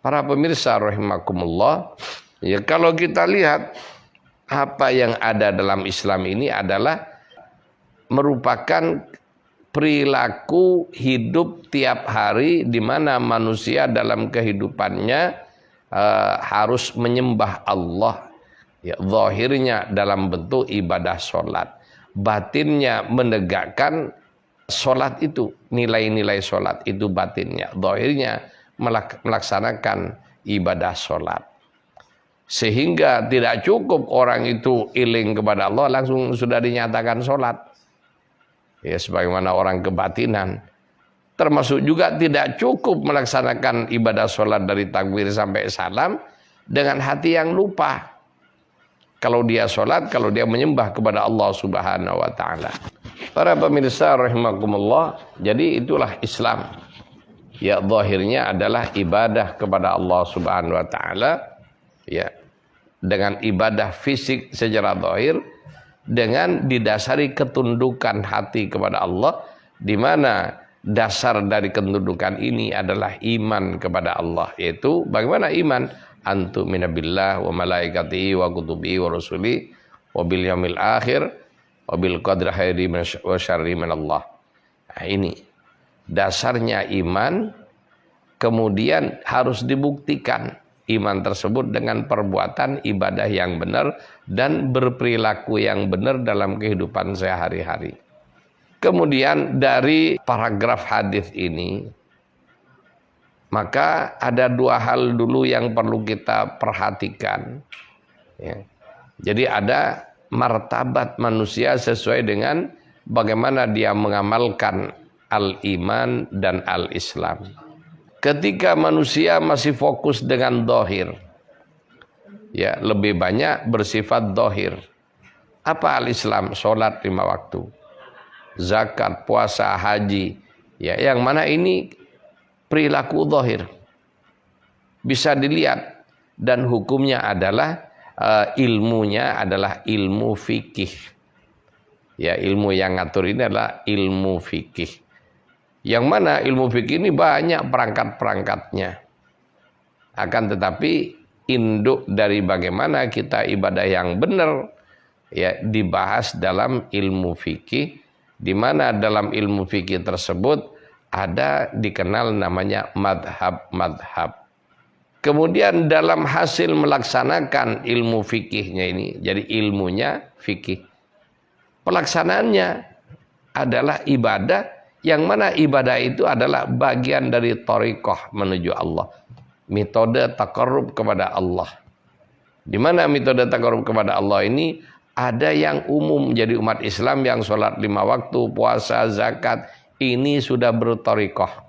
Para pemirsa rahimakumullah, ya kalau kita lihat apa yang ada dalam Islam ini adalah merupakan perilaku hidup tiap hari di mana manusia dalam kehidupannya harus menyembah Allah. Ya, zahirnya dalam bentuk ibadah sholat, batinnya menegakkan sholat itu, nilai-nilai sholat itu batinnya, zahirnya melaksanakan ibadah sholat. Sehingga tidak cukup orang itu iling kepada Allah langsung sudah dinyatakan sholat. Ya, sebagaimana orang kebatinan. Termasuk juga tidak cukup melaksanakan ibadah sholat dari takbir sampai salam dengan hati yang lupa. Kalau dia sholat, kalau dia menyembah kepada Allah Subhanahu wa ta'ala. Para pemirsa rahimakumullah, jadi itulah Islam. Ya, zahirnya adalah ibadah kepada Allah Subhanahu wa ta'ala. Ya, dengan ibadah fisik secara zahir, dengan didasari ketundukan hati kepada Allah, di mana dasar dari ketundukan ini adalah iman kepada Allah. Yaitu bagaimana iman? Antu'mina billah wa malaikatihi wa kutubihi wa rusuli wa bil yaumil akhir wa bil qadri khairi wa syarri min Allah. Nah, ini dasarnya iman, kemudian harus dibuktikan iman tersebut dengan perbuatan ibadah yang benar dan berperilaku yang benar dalam kehidupan sehari-hari. Kemudian dari paragraf hadis ini, maka ada dua hal dulu yang perlu kita perhatikan. Ya. Jadi ada martabat manusia sesuai dengan bagaimana dia mengamalkan al-iman dan al-islam. Ketika manusia masih fokus dengan dohir, ya lebih banyak bersifat dohir. Apa al-islam? Sholat 5 waktu, zakat, puasa, haji. Ya, yang mana ini perilaku zahir, bisa dilihat, dan hukumnya adalah ilmunya adalah ilmu fikih. Ya, ilmu yang ngatur ini adalah ilmu fikih. Yang mana ilmu fikih ini banyak perangkat-perangkatnya. Akan tetapi induk dari bagaimana kita ibadah yang benar ya dibahas dalam ilmu fikih, di mana dalam ilmu fikih tersebut ada dikenal namanya madhab-madhab. Kemudian dalam hasil melaksanakan ilmu fikihnya ini, jadi ilmunya fikih, pelaksanaannya adalah ibadah, yang mana ibadah itu adalah bagian dari thariqah menuju Allah, metode taqarrub kepada Allah. Di mana metode taqarrub kepada Allah ini ada yang umum, jadi umat Islam yang sholat 5 waktu, puasa, zakat, ini sudah berthariqah.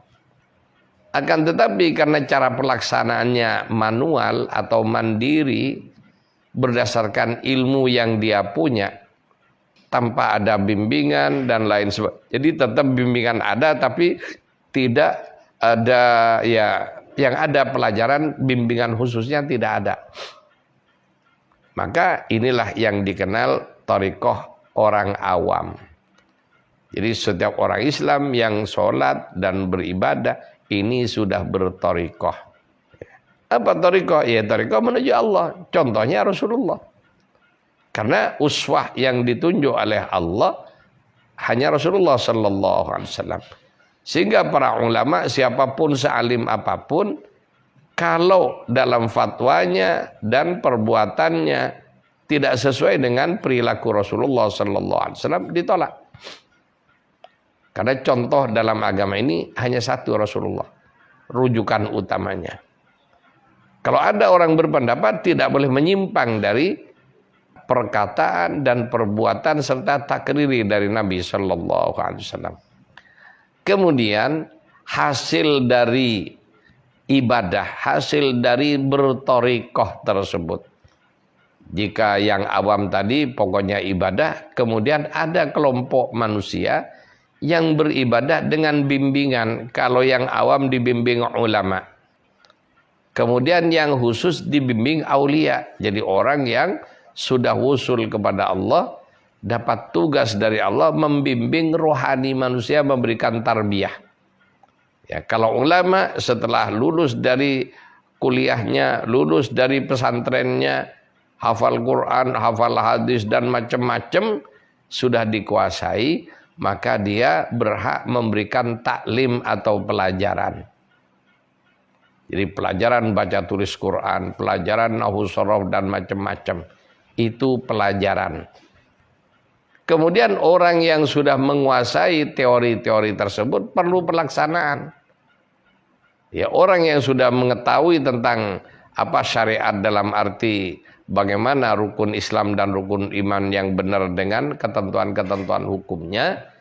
Akan tetapi karena cara pelaksanaannya manual atau mandiri berdasarkan ilmu yang dia punya, tanpa ada bimbingan dan lain sebagainya. Jadi tetap bimbingan ada, tapi tidak ada ya yang ada pelajaran bimbingan khususnya tidak ada. Maka inilah yang dikenal thariqah orang awam. Jadi setiap orang Islam yang sholat dan beribadah ini sudah berthariqah. Apa thariqah? Ya thariqah menuju Allah. Contohnya Rasulullah. Karena uswah yang ditunjuk oleh Allah hanya Rasulullah sallallahu alaihi wasallam. Sehingga para ulama siapapun sealim apapun, kalau dalam fatwanya dan perbuatannya tidak sesuai dengan perilaku Rasulullah sallallahu alaihi wasallam, ditolak. Karena contoh dalam agama ini hanya satu, Rasulullah, rujukan utamanya. Kalau ada orang berpendapat tidak boleh menyimpang dari perkataan dan perbuatan serta takriri dari Nabi Sallallahu Alaihi Wasallam. Kemudian hasil dari ibadah, hasil dari berthariqah tersebut. Jika yang awam tadi pokoknya ibadah, kemudian ada kelompok manusia yang beribadah dengan bimbingan. Kalau yang awam dibimbing ulama, kemudian yang khusus dibimbing aulia. Jadi orang yang sudah wusul kepada Allah, dapat tugas dari Allah membimbing rohani manusia, memberikan tarbiyah. Ya, kalau ulama setelah lulus dari kuliahnya, lulus dari pesantrennya, hafal Quran, hafal hadis dan macam-macam sudah dikuasai, maka dia berhak memberikan taklim atau pelajaran. Jadi pelajaran baca tulis Quran, pelajaran nahwu shorof dan macam-macam, itu pelajaran. Kemudian orang yang sudah menguasai teori-teori tersebut perlu pelaksanaan. Ya, orang yang sudah mengetahui tentang apa syariat dalam arti bagaimana rukun Islam dan rukun iman yang benar dengan ketentuan-ketentuan hukumnya,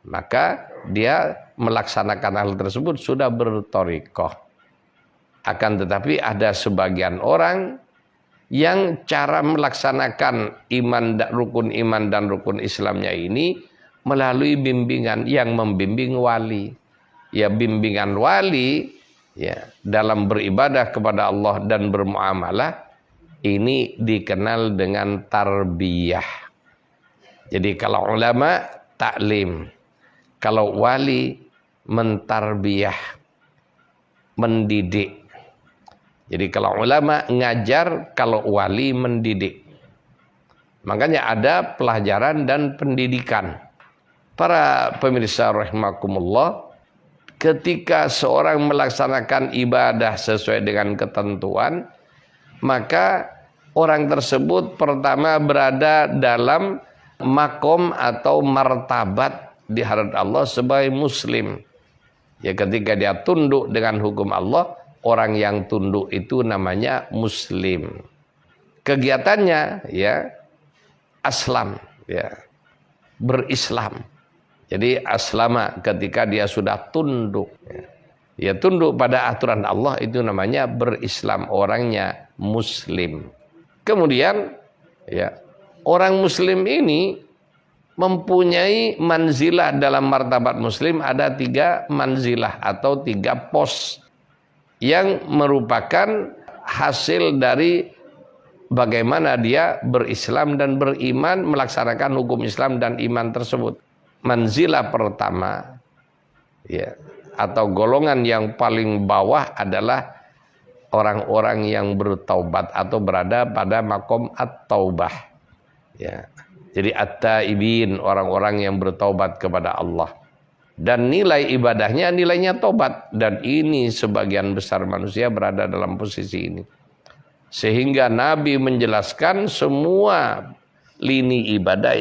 maka dia melaksanakan hal tersebut sudah berthariqah. Akan tetapi ada sebagian orang yang cara melaksanakan rukun iman dan rukun Islamnya ini melalui bimbingan yang membimbing wali. Ya, bimbingan wali ya dalam beribadah kepada Allah dan bermuamalah ini dikenal dengan tarbiyah. Jadi kalau ulama taklim, kalau wali mentarbiyah, mendidik. Jadi kalau ulama ngajar, kalau wali mendidik. Makanya ada pelajaran dan pendidikan. Para pemirsa rahimakumullah, ketika seorang melaksanakan ibadah sesuai dengan ketentuan, maka orang tersebut pertama berada dalam makom atau martabat di hadapan Allah sebagai muslim. Ya, ketika dia tunduk dengan hukum Allah, orang yang tunduk itu namanya muslim. Kegiatannya ya aslam, ya berislam. Jadi aslama ketika dia sudah tunduk. Ya, tunduk pada aturan Allah itu namanya berislam, orangnya muslim. Kemudian ya orang muslim ini mempunyai manzilah dalam martabat muslim, ada 3 manzilah atau 3 pos yang merupakan hasil dari bagaimana dia berislam dan beriman melaksanakan hukum Islam dan iman tersebut. Manzilah pertama ya atau golongan yang paling bawah adalah orang-orang yang bertaubat atau berada pada makom at-taubah. Ya. Jadi at-taibin, orang-orang yang bertaubat kepada Allah. Dan nilai ibadahnya nilainya tobat. Dan ini sebagian besar manusia berada dalam posisi ini. Sehingga Nabi menjelaskan semua lini ibadah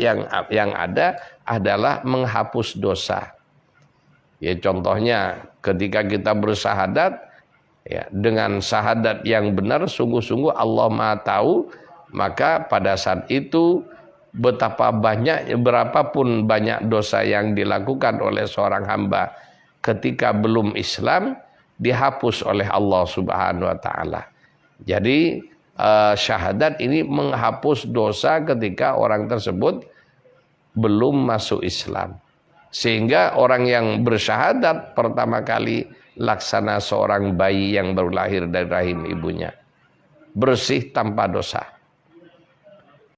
yang ada adalah menghapus dosa. Ya, contohnya ketika kita bersahadat, ya, dengan sahadat yang benar, sungguh-sungguh Allah Maha tahu, maka pada saat itu betapa banyak, berapapun banyak dosa yang dilakukan oleh seorang hamba ketika belum Islam, dihapus oleh Allah Subhanahu wa taala. Jadi syahadat ini menghapus dosa ketika orang tersebut belum masuk Islam. Sehingga orang yang bersyahadat pertama kali laksana seorang bayi yang baru lahir dari rahim ibunya, bersih tanpa dosa.